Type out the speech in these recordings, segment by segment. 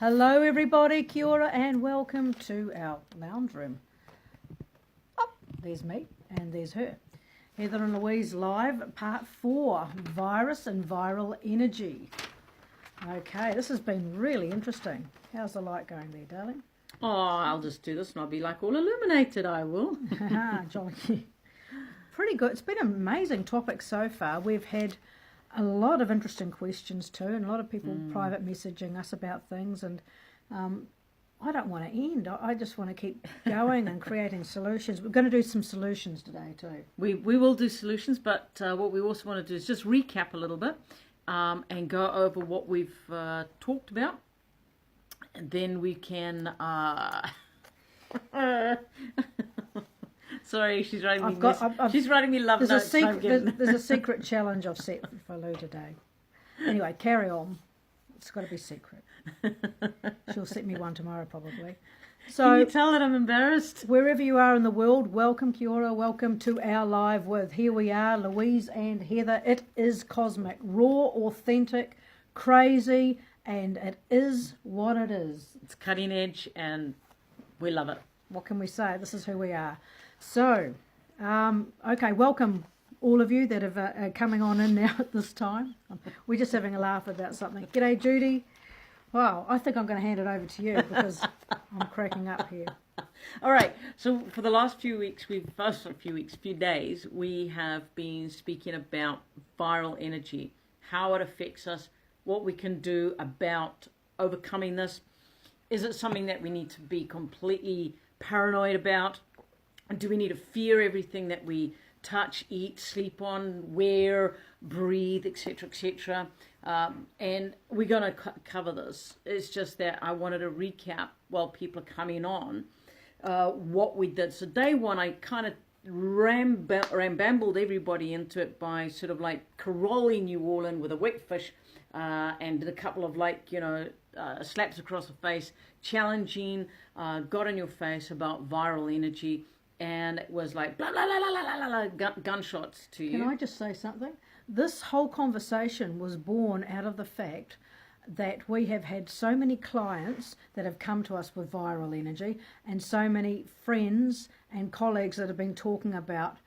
Hello everybody, kia ora, and welcome to our lounge room. Oh, there's me and there's her. Heather and Louise live, part 4, virus and viral energy. Okay, this has been really interesting. How's the light going there, darling? Oh, I'll just do this and I'll be like all illuminated, I will. Jolly. Pretty good. It's been an amazing topic so far. We've had a lot of interesting questions too, and a lot of people private messaging us about things, and I don't want to end. I just want to keep going and creating solutions. We're going to do some solutions today too. We will do solutions, but what we also want to do is just recap a little bit and go over what we've talked about, and then we can sorry, she's writing me she's writing me love notes. There's a secret challenge I've set for Lou today. Anyway, carry on. It's got to be secret. She'll set me one tomorrow probably. So can you tell that I'm embarrassed? Wherever you are in the world, welcome, kia ora, welcome to our live with. Here we are, Louise and Heather. It is cosmic, raw, authentic, crazy, and it is what it is. It's cutting edge and we love it. What can we say? This is who we are. So, okay, welcome all of you that are coming on in now at this time. We're just having a laugh about something. G'day, Judy. Wow, I think I'm going to hand it over to you because I'm cracking up here. All right, so for the last few weeks, few days, we have been speaking about viral energy, how it affects us, what we can do about overcoming this. Is it something that we need to be completely paranoid about? Do we need to fear everything that we touch, eat, sleep on, wear, breathe, etc., etc.? And we're going to cover this. It's just that I wanted to recap while people are coming on what we did. So day one, I kind of rambambled everybody into it by sort of like caroling you all in with a wet fish and did a couple of slaps across the face, challenging, got in your face about viral energy. And it was like blah, blah, blah, blah, blah, blah, blah, gunshots to you. Can I just say something? This whole conversation was born out of the fact that we have had so many clients that have come to us with viral energy, and so many friends and colleagues that have been talking about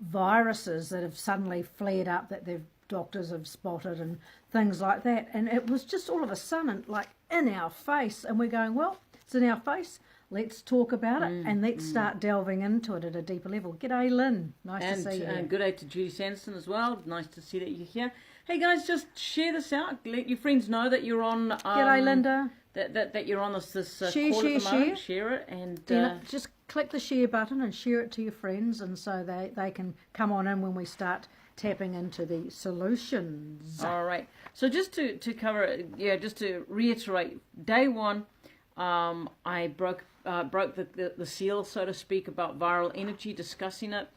viruses that have suddenly flared up that their doctors have spotted and things like that. And it was just all of a sudden like in our face, and we're going, well, it's in our face. Let's talk about it and let's start delving into it at a deeper level. G'day, Lynn. Nice to see you. And good day to Judy Sanderson as well. Nice to see that you're here. Hey guys, just share this out. Let your friends know that you're on. G'day, Linda. That you're on this call at the moment. Share it and just click the share button and share it to your friends, and so they can come on in when we start tapping into the solutions. All right. So just to cover, just to reiterate, day one, I broke the seal, so to speak, about viral energy, discussing it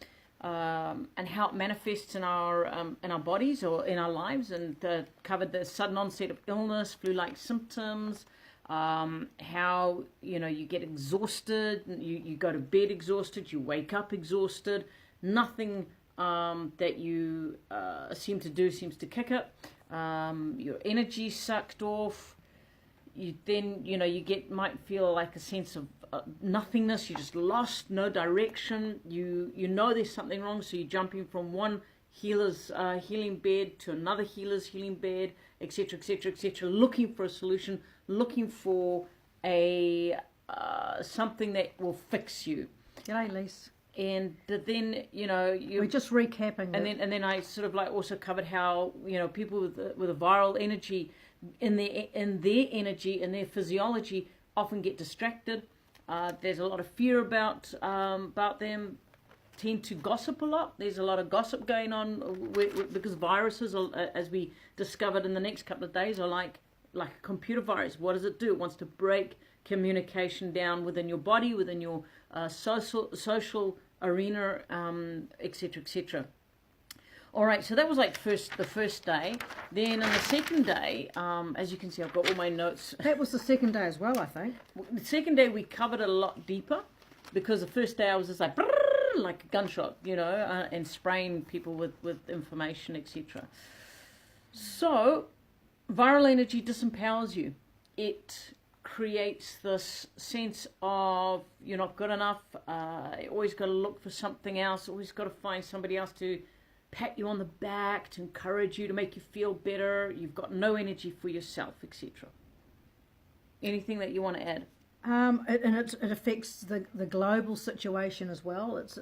and how it manifests in our bodies or in our lives, and covered the sudden onset of illness, flu-like symptoms, how you get exhausted, you go to bed exhausted, you wake up exhausted, nothing that you seem to do seems to kick it, your energy sucked off. You then, might feel like a sense of nothingness. You're just lost, no direction. You know there's something wrong, so you're jumping from one healer's healing bed to another healer's healing bed, etc., etc., etc., looking for a solution, looking for a something that will fix you. G'day, Lise. And then we're just recapping, and then I sort of like also covered how people with a viral energy in their energy and their physiology often get distracted. There's a lot of fear about them. Tend to gossip a lot. There's a lot of gossip going on because viruses, as we discovered in the next couple of days, are like a computer virus. What does it do? It wants to break communication down within your body, within your social arena, etc., etc. All right, so that was like the first day. Then on the second day, as you can see, I've got all my notes. That was the second day as well, I think. The second day we covered it a lot deeper, because the first day I was just like a gunshot, and spraying people with information, etc. So viral energy disempowers you. it creates this sense of you're not good enough. You always got to look for something else. Always got to find somebody else to pat you on the back, to encourage you, to make you feel better. You've got no energy for yourself, etc. Anything that you want to add? It affects the global situation as well. It's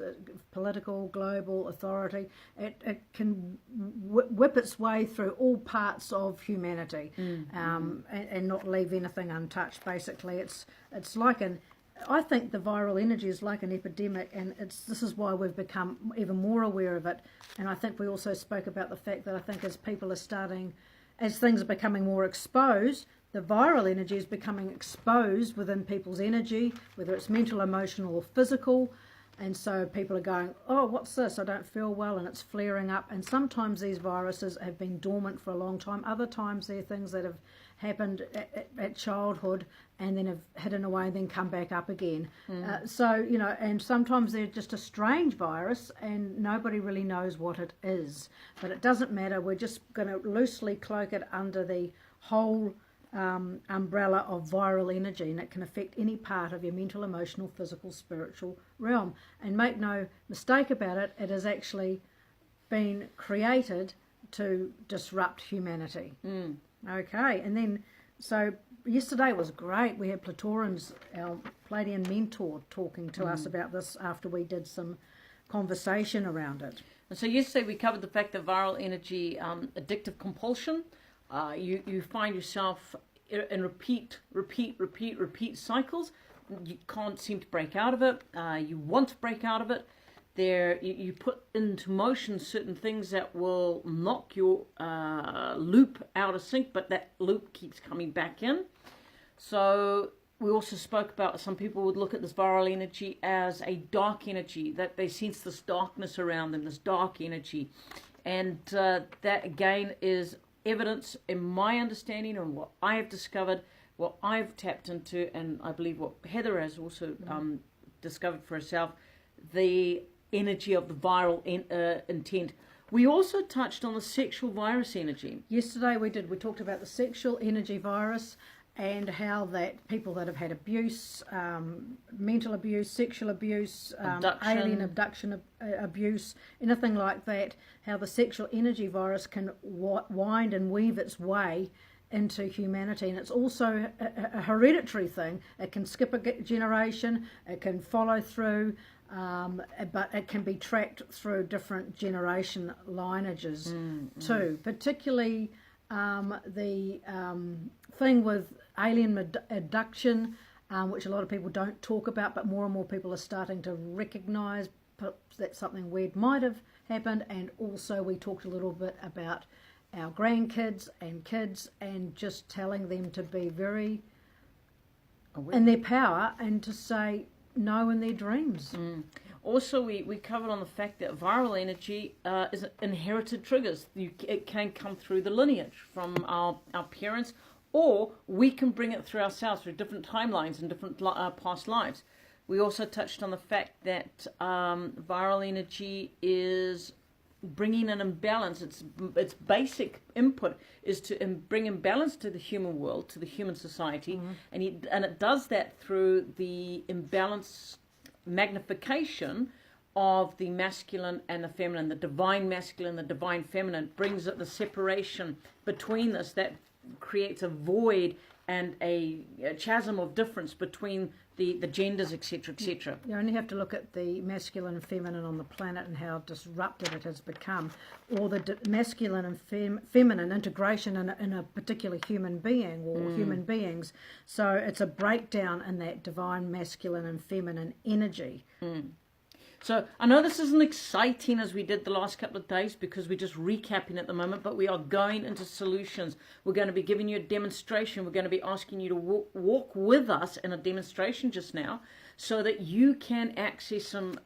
political, global authority. It can whip its way through all parts of humanity, and not leave anything untouched. Basically, it's like I think the viral energy is like an epidemic, and this is why we've become even more aware of it. And I think we also spoke about the fact that I think as things are becoming more exposed, the viral energy is becoming exposed within people's energy, whether it's mental, emotional, or physical. And so people are going, oh, what's this? I don't feel well, and it's flaring up. And sometimes these viruses have been dormant for a long time. Other times they're things that have happened at childhood and then have hidden away and then come back up again. So, and sometimes they're just a strange virus and nobody really knows what it is. But it doesn't matter. We're just going to loosely cloak it under the whole umbrella of viral energy, and it can affect any part of your mental, emotional, physical, spiritual realm. And make no mistake about it, it has actually been created to disrupt humanity. Okay, and then so yesterday was great. We had Platorans, our Palladian mentor, talking to us about this after we did some conversation around it. And so yesterday we covered the fact that viral energy, addictive compulsion. You find yourself in repeat cycles. You can't seem to break out of it. You want to break out of it. You put into motion certain things that will knock your loop out of sync, but that loop keeps coming back in. So we also spoke about some people would look at this viral energy as a dark energy, that they sense this darkness around them, this dark energy. And that again is evidence, in my understanding, and what I have discovered, what I've tapped into, and I believe what Heather has also discovered for herself, the energy of the viral intent. We also touched on the sexual virus energy. Yesterday we talked about the sexual energy virus and how that people that have had abuse, mental abuse, sexual abuse, alien abduction abuse, anything like that, how the sexual energy virus can wind and weave its way into humanity. And it's also a hereditary thing. It can skip a generation, it can follow through, but it can be tracked through different generation lineages too, particularly the thing with alien abduction, which a lot of people don't talk about, but more and more people are starting to recognise that something weird might have happened. And also we talked a little bit about our grandkids and kids, and just telling them to be very in their power and to say no in their dreams. Also, we covered on the fact that viral energy is inherited triggers. It can come through the lineage from our parents, or we can bring it through ourselves through different timelines and different past lives. We also touched on the fact that viral energy is bringing an imbalance. Its basic input is to bring imbalance to the human world, to the human society, and it does that through the imbalance magnification of the masculine and the feminine, the divine masculine, the divine feminine, brings the separation between us that creates a void and a chasm of difference between the genders, etc., etc. You only have to look at the masculine and feminine on the planet and how disrupted it has become, or the masculine and feminine integration in a particular human being or human beings. So it's a breakdown in that divine masculine and feminine energy. So I know this isn't exciting as we did the last couple of days because we're just recapping at the moment, but we are going into solutions. We're going to be giving you a demonstration. We're going to be asking you to walk with us in a demonstration just now so that you can access some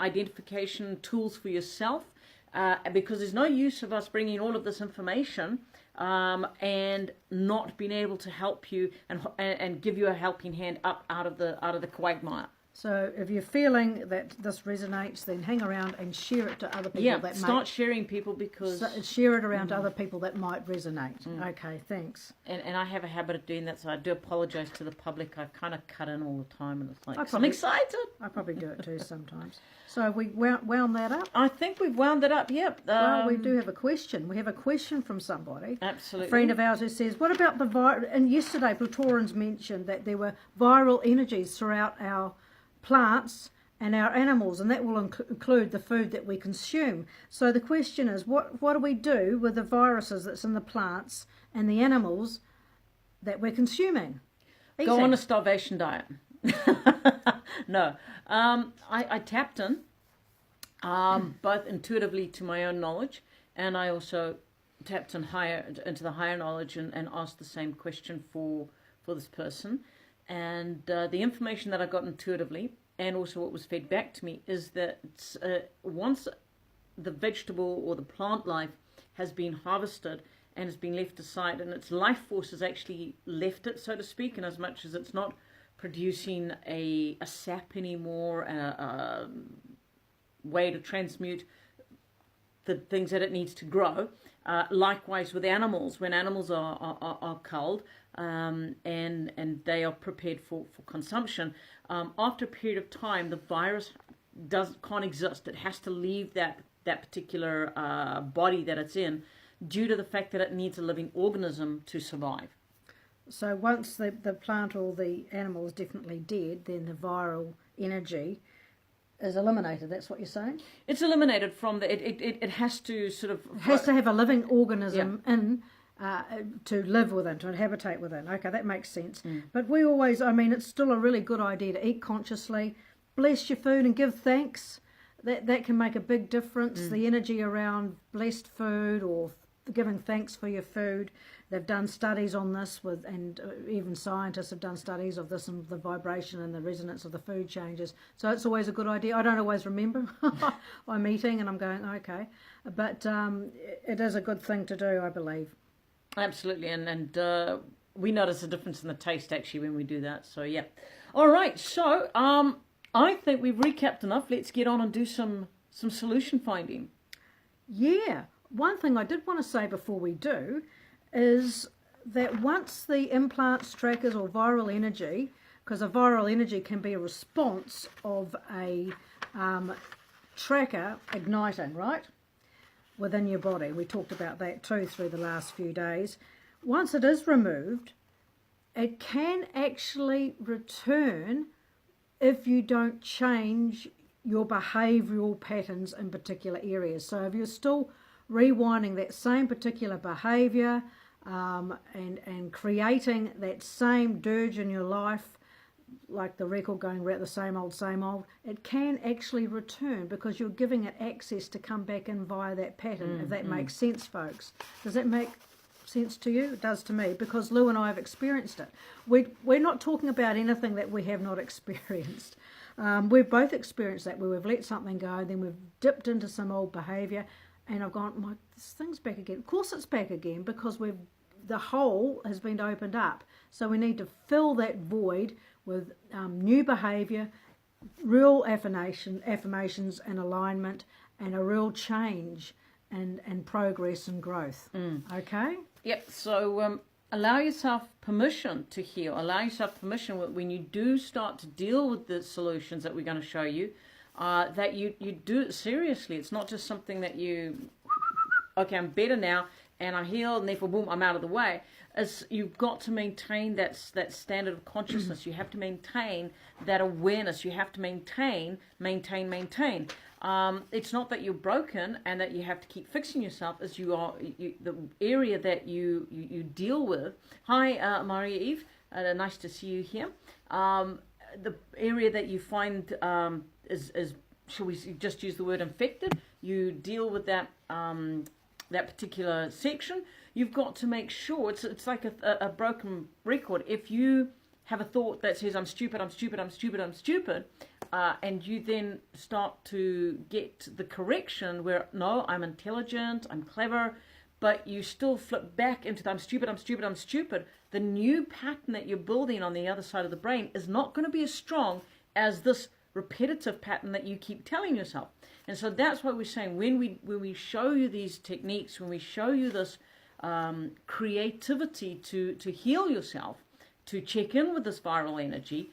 identification tools for yourself, because there's no use of us bringing all of this information and not being able to help you and give you a helping hand up out of the quagmire. So if you're feeling that this resonates, then hang around and share it to other people. Yeah, that start sharing people because... share it around to other people that might resonate. Okay, thanks. And I have a habit of doing that, so I do apologise to the public. I kind of cut in all the time, and it's like, I'm excited. I probably do it too sometimes. So we wound that up? I think we've wound it up, yep. Well, we do have a question. We have a question from somebody. Absolutely. A friend of ours who says, what about the and yesterday Praetorians mentioned that there were viral energies throughout our plants and our animals, and that will include the food that we consume. So the question is, what do we do with the viruses that's in the plants and the animals that we're consuming? Go on a starvation diet. No. I tapped in, both intuitively to my own knowledge, and I also tapped in into the higher knowledge and asked the same question for this person. And the information that I got intuitively, and also what was fed back to me, is that once the vegetable or the plant life has been harvested and has been left aside, and its life force has actually left it, so to speak, in as much as it's not producing a sap anymore, a way to transmute the things that it needs to grow. Likewise with animals, when animals are culled and they are prepared for consumption, after a period of time, the virus can't exist. It has to leave that particular body that it's in, due to the fact that it needs a living organism to survive. So once the plant or the animal is definitely dead, then the viral energy is eliminated. That's what you're saying? It's eliminated from it has to sort of... It has to have a living organism in to live within, to habitate within. Okay, that makes sense. But we always, it's still a really good idea to eat consciously, bless your food and give thanks. That can make a big difference. The energy around blessed food or giving thanks for your food. They've done studies on this and even scientists have done studies of this and the vibration and the resonance of the food changes. So it's always a good idea. I don't always remember. I'm eating and I'm going, okay. But it is a good thing to do, I believe. Absolutely. And we notice a difference in the taste actually when we do that. So, yeah. All right. So I think we've recapped enough. Let's get on and do some solution finding. Yeah. One thing I did want to say before we do is that once the implants, trackers or viral energy, because a viral energy can be a response of a tracker igniting, right, within your body. We talked about that too through the last few days. Once it is removed, it can actually return if you don't change your behavioural patterns in particular areas. So if you're still rewinding that same particular behaviour and creating that same dirge in your life, like the record going around the same old, it can actually return because you're giving it access to come back in via that pattern, if that makes sense, folks. Does that make sense to you? It does to me, because Lou and I have experienced it. We're not talking about anything that we have not experienced. We've both experienced that, where we've let something go, then we've dipped into some old behaviour, and I've gone, this thing's back again. Of course it's back again, because the hole has been opened up. So we need to fill that void with new behaviour, real affirmations and alignment, and a real change and progress and growth. Okay? Yep. So allow yourself permission to heal. Allow yourself permission when you do start to deal with the solutions that we're going to show you, that you do it seriously. It's not just something that okay, I'm better now and I'm healed and therefore boom, I'm out of the way. As you've got to maintain that standard of consciousness. You have to maintain that awareness. You have to maintain. It's not that you're broken and that you have to keep fixing yourself, as the area that you deal with. Hi, Maria Eve. Nice to see you here. The area that you find is, shall we just use the word infected? You deal with that particular section. You've got to make sure it's like a broken record. If you have a thought that says I'm stupid, and you then start to get the correction where no, I'm intelligent, I'm clever, but you still flip back into the I'm stupid, the new pattern that you're building on the other side of the brain is not going to be as strong as this repetitive pattern that you keep telling yourself. And so that's why we're saying when we show you these techniques, when we show you this creativity to heal yourself, to check in with this viral energy,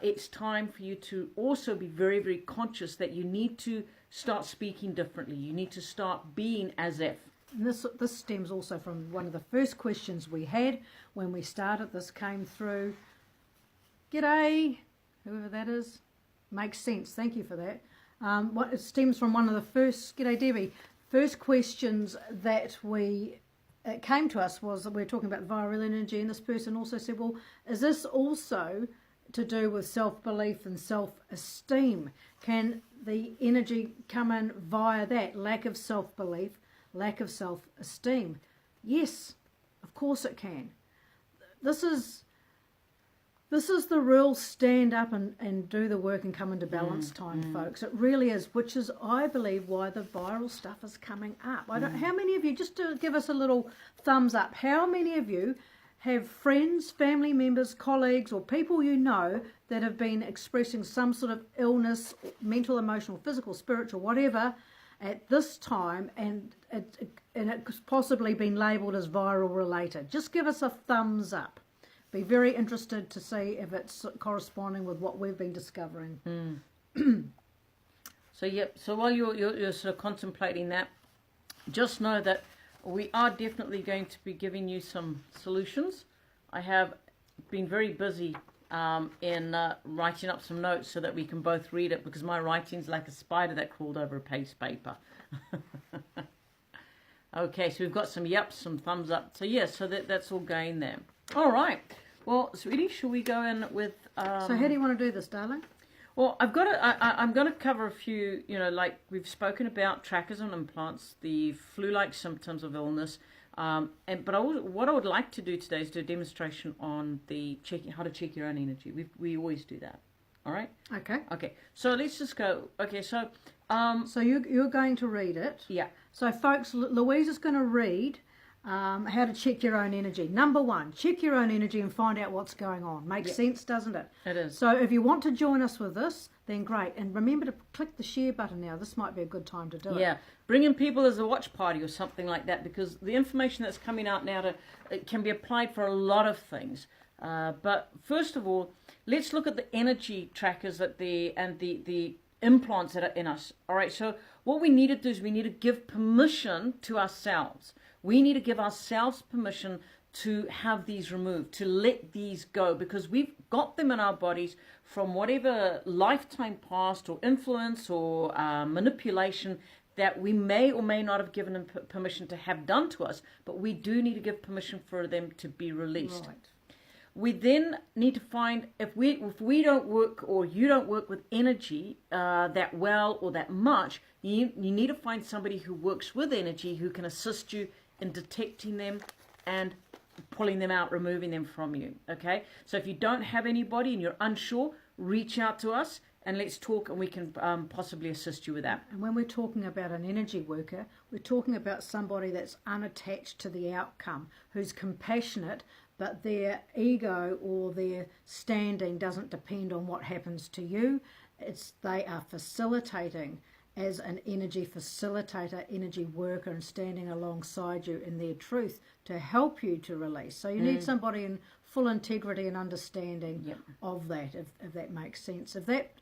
it's time for you to also be very, very conscious that you need to start speaking differently. You need to start being as if. And this stems also from one of the first questions we had when we started. This came through. G'day, whoever that is. Makes sense. Thank you for that. It stems from one of the first, g'day Debbie, first questions that it came to us was that we were talking about viral energy, and this person also said, well, is this also to do with self-belief and self-esteem? Can the energy come in via that lack of self-belief, lack of self-esteem? Yes, of course it can. This is the real stand up and do the work and come into balance time, folks. It really is, which is, I believe, why the viral stuff is coming up. How many of you, just to give us a little thumbs up, how many of you have friends, family members, colleagues, or people you know that have been expressing some sort of illness, mental, emotional, physical, spiritual, whatever, at this time, and it's possibly been labelled as viral related? Just give us a thumbs up. Be very interested to see if it's corresponding with what we've been discovering. So while you're sort of contemplating that, just know that we are definitely going to be giving you some solutions. I have been very busy in writing up some notes so that we can both read it, because my writing's like a spider that crawled over a piece of paper. Okay, so we've got some yups, some thumbs up. So yes, so that's all going there. All right. Well, sweetie, shall we go in with... So how do you want to do this, darling? Well, I'm going to cover a few, like we've spoken about trackers and implants, the flu-like symptoms of illness. What I would like to do today is do a demonstration on how to check your own energy. We always do that. All right? Okay. Okay. So let's just go. Okay, so... so you're going to read it. Yeah. So, folks, Louise is going to read how to check your own energy. Number one, check your own energy and find out what's going on. Makes sense, doesn't it? It is. So if you want to join us with this, then great. And remember to click the share button now. This might be a good time to do it. Yeah. Bring in people as a watch party or something like that, because the information that's coming out now it can be applied for a lot of things. But first of all, let's look at the energy trackers and the implants that are in us. All right. So what we need to do is we need to give permission to ourselves. We need to give ourselves permission to have these removed, to let these go, because we've got them in our bodies from whatever lifetime past or influence or manipulation that we may or may not have given them permission to have done to us, but we do need to give permission for them to be released. Right. We then need to find, if we don't work, or you don't work with energy that well or that much, you need to find somebody who works with energy, who can assist you in detecting them and pulling them out, removing them from you. Okay? So if you don't have anybody and you're unsure, reach out to us and let's talk, and we can possibly assist you with that. And when we're talking about an energy worker, we're talking about somebody that's unattached to the outcome, who's compassionate, but their ego or their standing doesn't depend on what happens to you. They are facilitating as an energy facilitator, energy worker, and standing alongside you in their truth to help you to release. So you need somebody in full integrity and understanding of that, if that makes sense. If that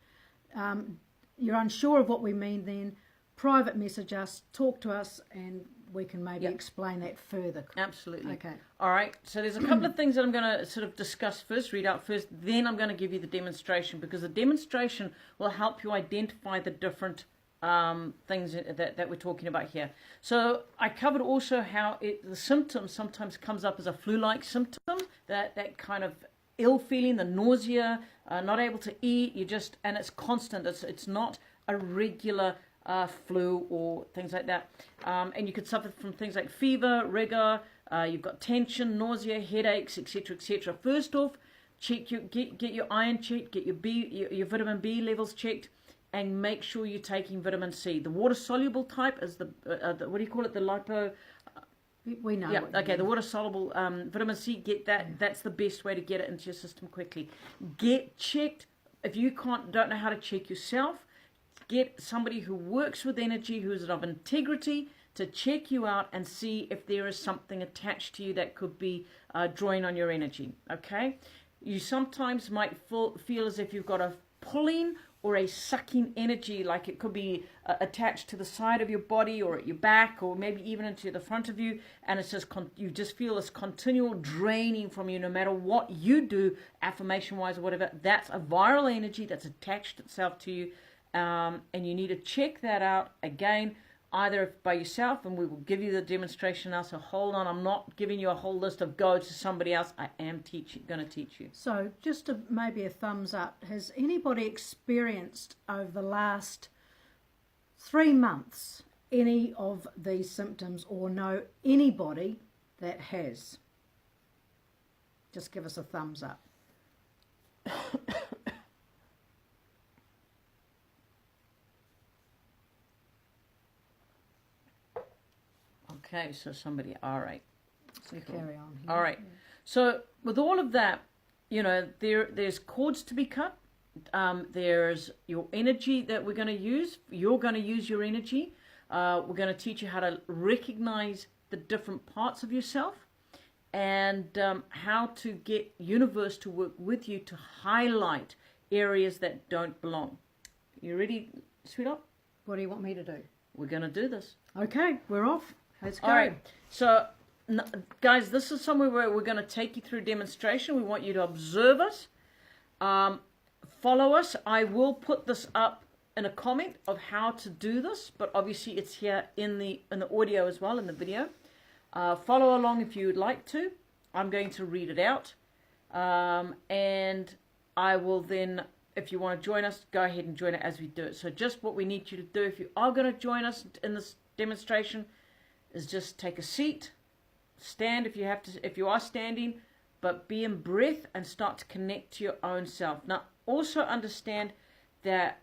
you're unsure of what we mean, then private message us, talk to us, and we can maybe explain that further. Absolutely. Okay. All right. So there's a couple of things that I'm going to sort of discuss first, read out first, then I'm going to give you the demonstration, because the demonstration will help you identify the different things that we're talking about here. So I covered also how the symptom sometimes comes up as a flu-like symptom, that kind of ill feeling, the nausea, not able to eat, and it's constant. It's not a regular flu or things like that. And you could suffer from things like fever, rigor, you've got tension, nausea, headaches, etc., etc. First off, get your iron checked, get your vitamin B levels checked, and make sure you're taking vitamin C. The water-soluble type is the what do you call it? The lipo... We know. Yeah, okay, the water-soluble vitamin C, get that. That's the best way to get it into your system quickly. Get checked if you don't know how to check yourself, get somebody who works with energy, who's of integrity, to check you out and see if there is something attached to you that could be drawing on your energy. Okay, you sometimes might feel as if you've got a pulling or a sucking energy, like it could be attached to the side of your body or at your back or maybe even into the front of you, and it's just you just feel this continual draining from you no matter what you do, affirmation wise or whatever. That's a viral energy that's attached itself to you, and you need to check that out again, either by yourself, and we will give you the demonstration now. So hold on, I'm not giving you a whole list of go to somebody else. I am going to teach you. So just maybe a thumbs up. Has anybody experienced over the last 3 months any of these symptoms, or know anybody that has? Just give us a thumbs up. Okay, so somebody, all right. So cool. Carry on here. All right. Yeah. So with all of that, there's cords to be cut. There's your energy that we're going to use. You're going to use your energy. We're going to teach you how to recognize the different parts of yourself, and how to get universe to work with you to highlight areas that don't belong. You ready, sweetheart? What do you want me to do? We're going to do this. Okay, we're off. Let's go. All right. So, guys, this is somewhere where we're going to take you through demonstration. We want you to observe us. Follow us. I will put this up in a comment of how to do this, but obviously it's here in the audio as well, in the video. Follow along if you would like to. I'm going to read it out. And I will then, if you want to join us, go ahead and join it as we do it. So just what we need you to do, if you are going to join us in this demonstration, is just take a seat, stand if you are standing, but be in breath and start to connect to your own self. Now, also understand that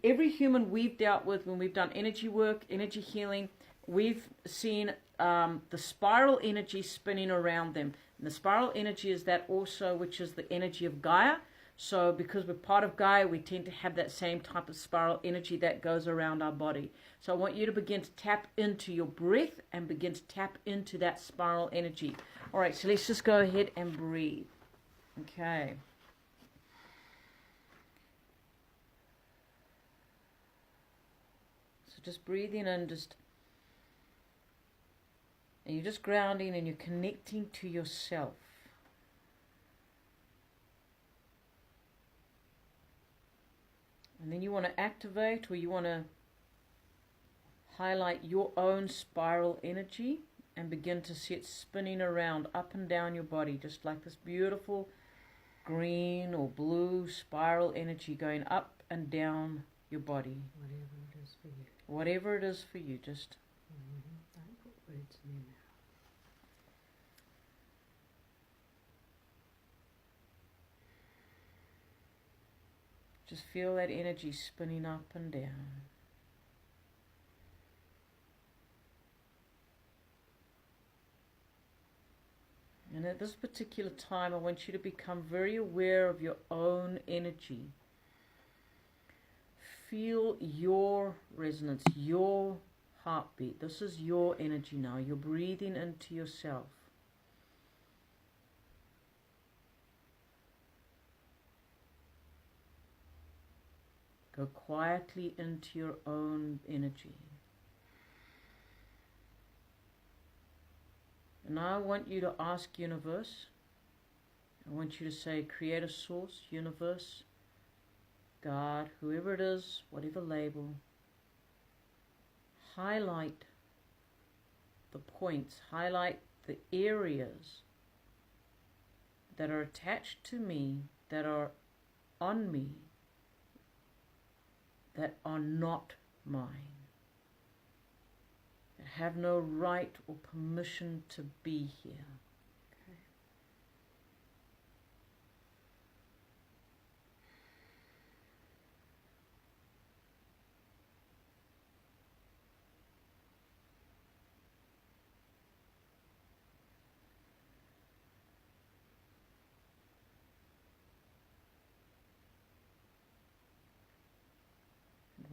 every human we've dealt with, when we've done energy work, energy healing, we've seen the spiral energy spinning around them. And the spiral energy is that also, which is the energy of Gaia. So because we're part of Gaia, we tend to have that same type of spiral energy that goes around our body. So I want you to begin to tap into your breath and begin to tap into that spiral energy. All right, so let's just go ahead and breathe. Okay. So just breathing in, and you're just grounding and you're connecting to yourself. And then you want to activate, or you want to highlight your own spiral energy and begin to see it spinning around up and down your body, just like this beautiful green or blue spiral energy going up and down your body. Whatever it is for you. Whatever it is for you, just... Don't put words in your mouth. Just feel that energy spinning up and down. And at this particular time, I want you to become very aware of your own energy. Feel your resonance, your heartbeat. This is your energy now. You're breathing into yourself. Go quietly into your own energy. And now I want you to ask universe. I want you to say creator, source, universe, God, whoever it is, whatever label. Highlight the points, highlight the areas that are attached to me, that are on me, that are not mine, that have no right or permission to be here. Okay.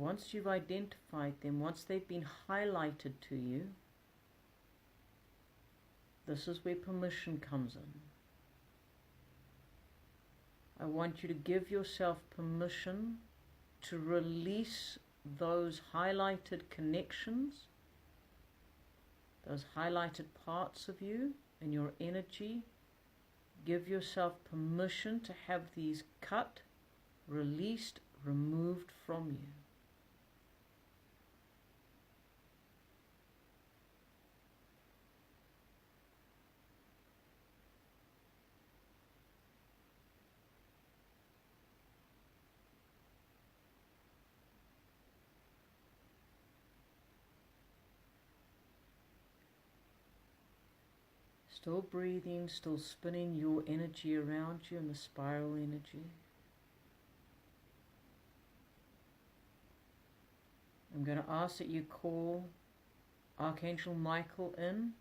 once you've identified them, once they've been highlighted to you, this is where permission comes in. I want you to give yourself permission to release those highlighted connections, those highlighted parts of you and your energy. Give yourself permission to have these cut, released, removed from you. Still breathing, still spinning your energy around you in the spiral energy. I'm going to ask that you call Archangel Michael in. And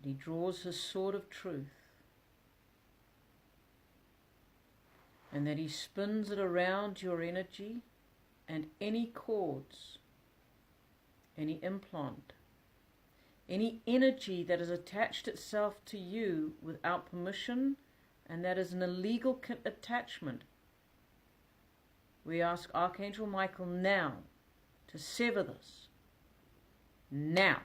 he draws his sword of truth. And that he spins it around your energy and any cords, any implant, any energy that has attached itself to you without permission, and that is an illegal attachment. We ask Archangel Michael now to sever this. Now.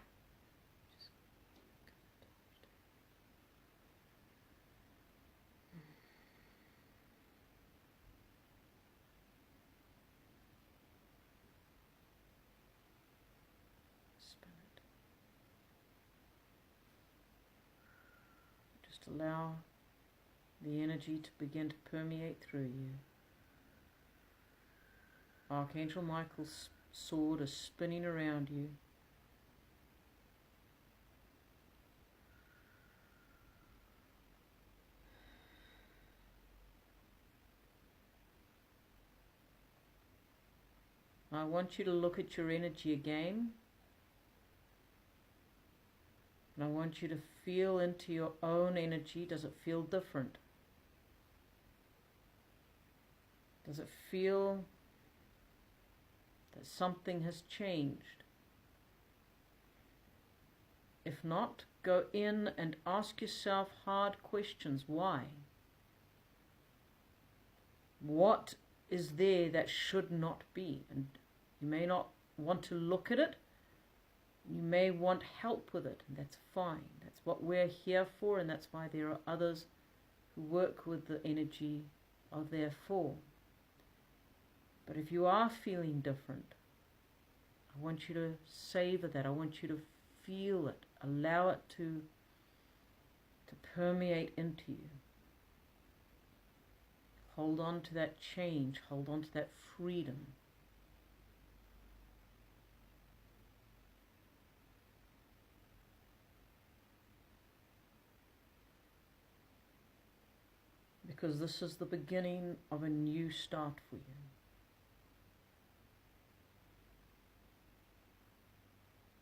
Allow the energy to begin to permeate through you. Archangel Michael's sword is spinning around you. I want you to look at your energy again. And I want you to feel into your own energy. Does it feel different? Does it feel that something has changed? If not, go in and ask yourself hard questions. Why? What is there that should not be? And you may not want to look at it. You may want help with it, and that's fine. That's what we're here for, and that's why there are others who work with the energy of their for. But if you are feeling different, I want you to savor that. I want you to feel it. Allow it to permeate into you. Hold on to that change. Hold on to that freedom. Because this is the beginning of a new start for you.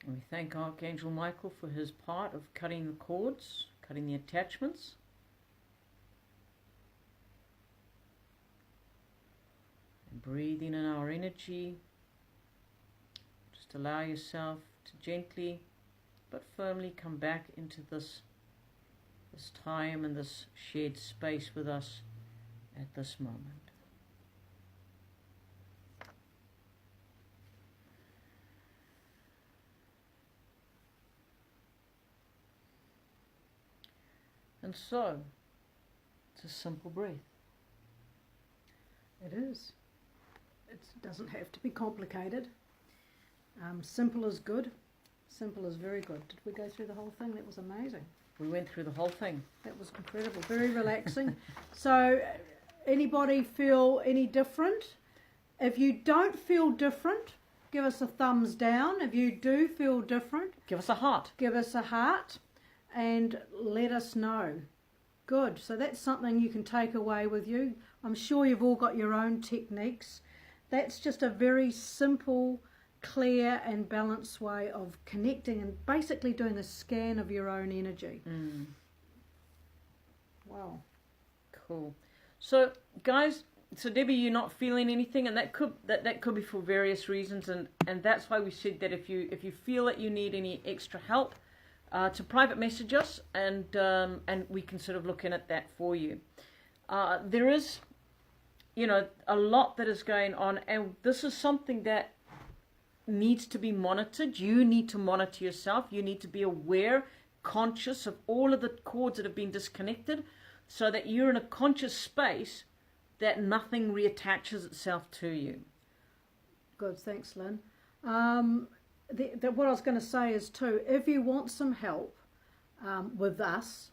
And we thank Archangel Michael for his part of cutting the cords, cutting the attachments. And breathing in our energy. Just allow yourself to gently but firmly come back into this time and this shared space with us at this moment. And so, it's a simple breath. It is. It doesn't have to be complicated. Simple is good. Simple is very good. Did we go through the whole thing? That was amazing. We went through the whole thing. That was incredible. Very relaxing. So, anybody feel any different? If you don't feel different, give us a thumbs down. If you do feel different, give us a heart. Give us a heart and let us know. Good. So that's something you can take away with you. I'm sure you've all got your own techniques. That's just a very simple, clear and balanced way of connecting and basically doing a scan of your own energy. Mm. Wow. Cool. So, guys, so Debbie, you're not feeling anything, and that could be for various reasons, and that's why we said that if you feel that you need any extra help, to private message us, and we can sort of look in at that for you. There is, a lot that is going on, and this is something that needs to be monitored. You need to monitor yourself. You need to be aware, conscious of all of the cords that have been disconnected, so that you're in a conscious space that nothing reattaches itself to you. Good, thanks, Lynn. What I was going to say is too, if you want some help with us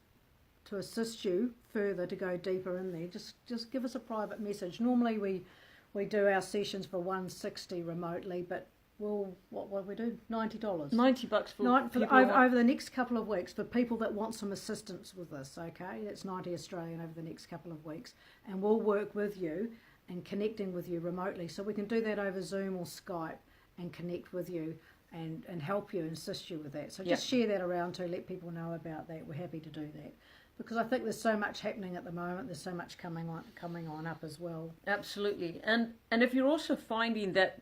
to assist you further to go deeper in there, just give us a private message. Normally we do our sessions for $160 remotely, but what we do, $90. $90 for over the next couple of weeks for people that want some assistance with this. Okay, that's $90 Australian over the next couple of weeks, and we'll work with you and connecting with you remotely. So we can do that over Zoom or Skype and connect with you and help you and assist you with that. So just share that around to let people know about that. We're happy to do that, because I think there's so much happening at the moment. There's so much coming on up as well. Absolutely. And if you're also finding that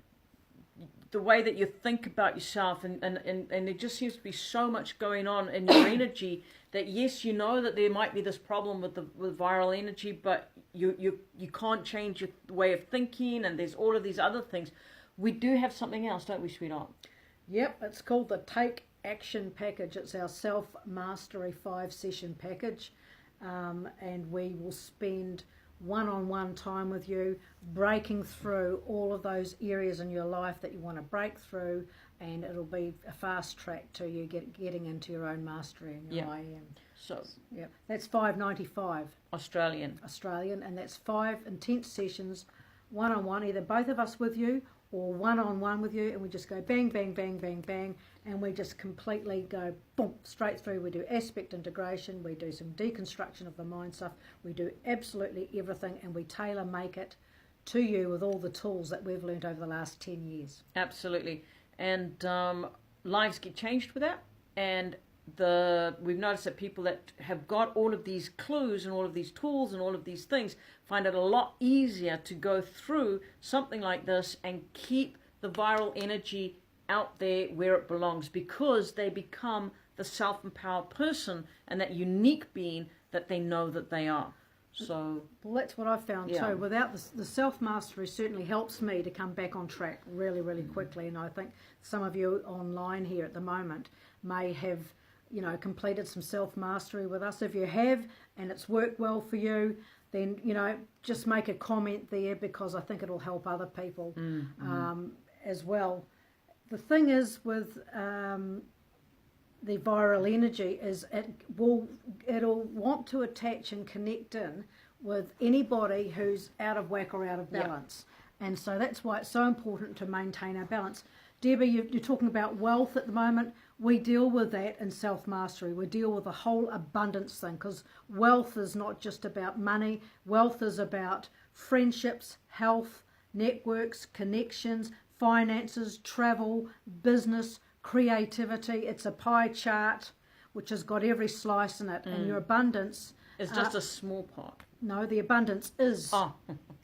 the way that you think about yourself and there just seems to be so much going on in your energy that, yes, you know that there might be this problem with viral energy, but you can't change your way of thinking, and there's all of these other things. We do have something else, don't we, sweetheart? Yep, it's called the Take Action Package. It's our Self-Mastery 5-session package, and we will spend one-on-one time with you, breaking through all of those areas in your life that you want to break through, and it'll be a fast track to you getting into your own mastery and your I am. So yeah, that's $5.95 Australian, and that's 5 intense sessions, one-on-one, either both of us with you or one-on-one with you, and we just go bang, bang, bang, bang, bang, and we just completely go boom, straight through. We do aspect integration, we do some deconstruction of the mind stuff, we do absolutely everything, and we tailor make it to you with all the tools that we've learned over the last 10 years. Absolutely. And lives get changed with that, and we've noticed that people that have got all of these clues and all of these tools and all of these things find it a lot easier to go through something like this and keep the viral energy out there where it belongs, because they become the self-empowered person and that unique being that they know that they are. So, well, that's what I've found too. Without the self-mastery certainly helps me to come back on track really, really quickly, and I think some of you online here at the moment may have completed some self-mastery with us. If you have and it's worked well for you, then just make a comment there, because I think it'll help other people as well. The thing is with the viral energy is it'll want to attach and connect in with anybody who's out of whack or out of balance, and so that's why it's so important to maintain our balance. Debbie, you're talking about wealth at the moment. We deal with that in self-mastery. We deal with the whole abundance thing, because wealth is not just about money. Wealth is about friendships, health, networks, connections, finances, travel, business, creativity. It's a pie chart which has got every slice in it, and your abundance is just a small part. No, the abundance is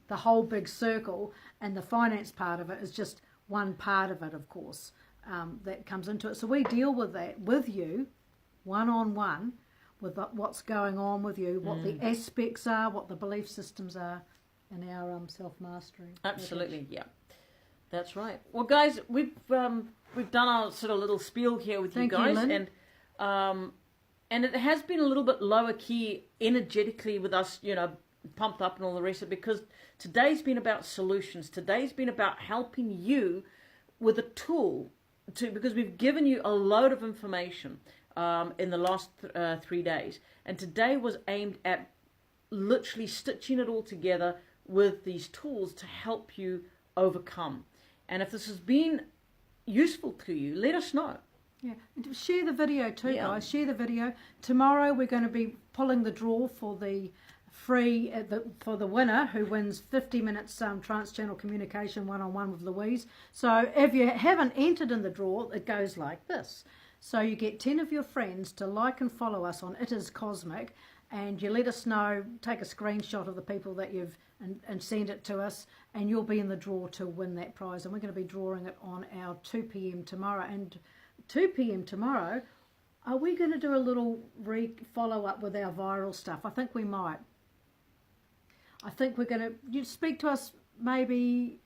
the whole big circle, and the finance part of it is just one part of it, of course, that comes into it. So we deal with that with you, one-on-one, with what's going on with you, what the aspects are, what the belief systems are in our self-mastery. Absolutely, yeah. That's right. Well, guys, we've done our sort of little spiel here with you guys, and it has been a little bit lower key energetically with us, pumped up and all the rest of it, because today's been about solutions. Today's been about helping you with a tool because we've given you a load of information in the last 3 days, and today was aimed at literally stitching it all together with these tools to help you overcome. And if this has been useful to you, let us know. Yeah, and share the video too, guys. Share the video. Tomorrow we're going to be pulling the draw for the free for the winner who wins 50 minutes trans-channel communication one-on-one with Louise. So if you haven't entered in the draw, it goes like this. So you get 10 of your friends to like and follow us on It Is Cosmic, and you let us know, take a screenshot of the people that you've, and send it to us, and you'll be in the draw to win that prize. And we're going to be drawing it on our 2 p.m. tomorrow. And 2 p.m. tomorrow, are we going to do a little follow-up with our viral stuff? I think we might. I think we're going to, you speak to us maybe,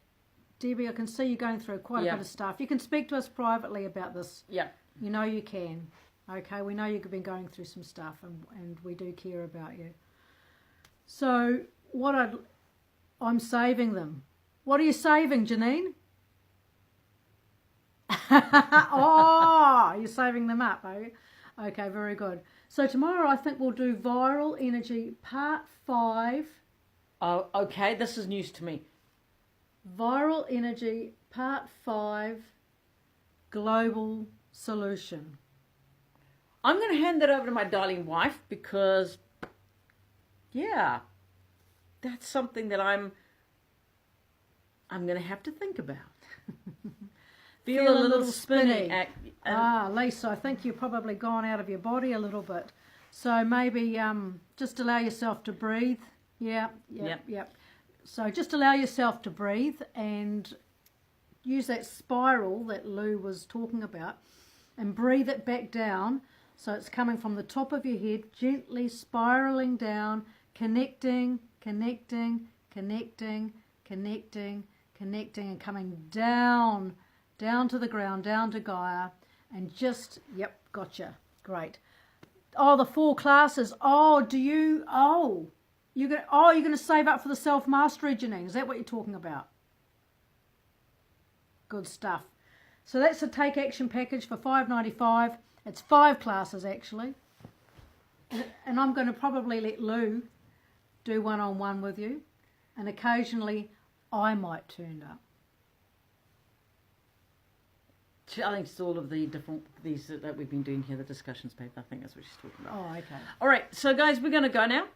Debbie, I can see you going through quite a bit of stuff. You can speak to us privately about this. Yeah. You know you can. Okay, we know you've been going through some stuff, and we do care about you. So I'm saving them. What are you saving, Janine? Oh, you're saving them up, are you? Okay, very good. So tomorrow I think we'll do Viral Energy Part 5. Oh, okay, this is news to me. Viral Energy Part 5, Global Solution. I'm going to hand that over to my darling wife because, yeah, that's something that I'm going to have to think about. Feel a little spinny. Lisa, I think you've probably gone out of your body a little bit. So maybe just allow yourself to breathe. Yep. So just allow yourself to breathe and use that spiral that Lou was talking about and breathe it back down. So it's coming from the top of your head, gently spiraling down, connecting, and coming down to the ground, down to Gaia, and just, yep, gotcha, great. Oh, the 4 classes. You're going to save up for the self-mastery, Janine. Is that what you're talking about? Good stuff. So that's the Take Action package for $5.95. It's 5 classes, actually. And I'm going to probably let Lou do one-on-one with you. And occasionally, I might turn up. I think it's all of the different, these that we've been doing here, the discussions, babe. I think that's what she's talking about. Oh, okay. All right, so guys, we're going to go now.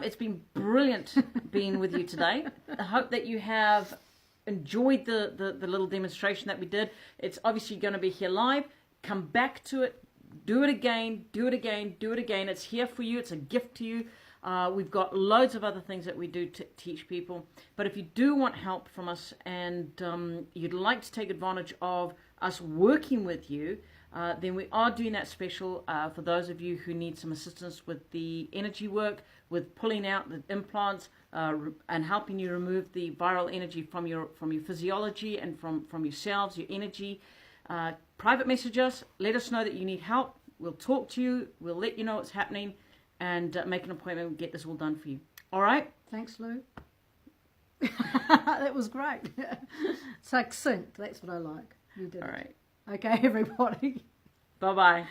It's been brilliant being with you today. I hope that you have enjoyed the little demonstration that we did. It's obviously going to be here live. Come back to it. Do it again. It's here for you. It's a gift to you. We've got loads of other things that we do to teach people. But if you do want help from us and you'd like to take advantage of us working with you, then we are doing that special for those of you who need some assistance with the energy work, with pulling out the implants and helping you remove the viral energy from your physiology and from yourselves, your energy. Private message us, let us know that you need help. We'll talk to you, we'll let you know what's happening, and make an appointment and get this all done for you. All right? Thanks, Lou. That was great. Succinct, that's what I like. You did all it. Right. Okay, everybody. Bye-bye.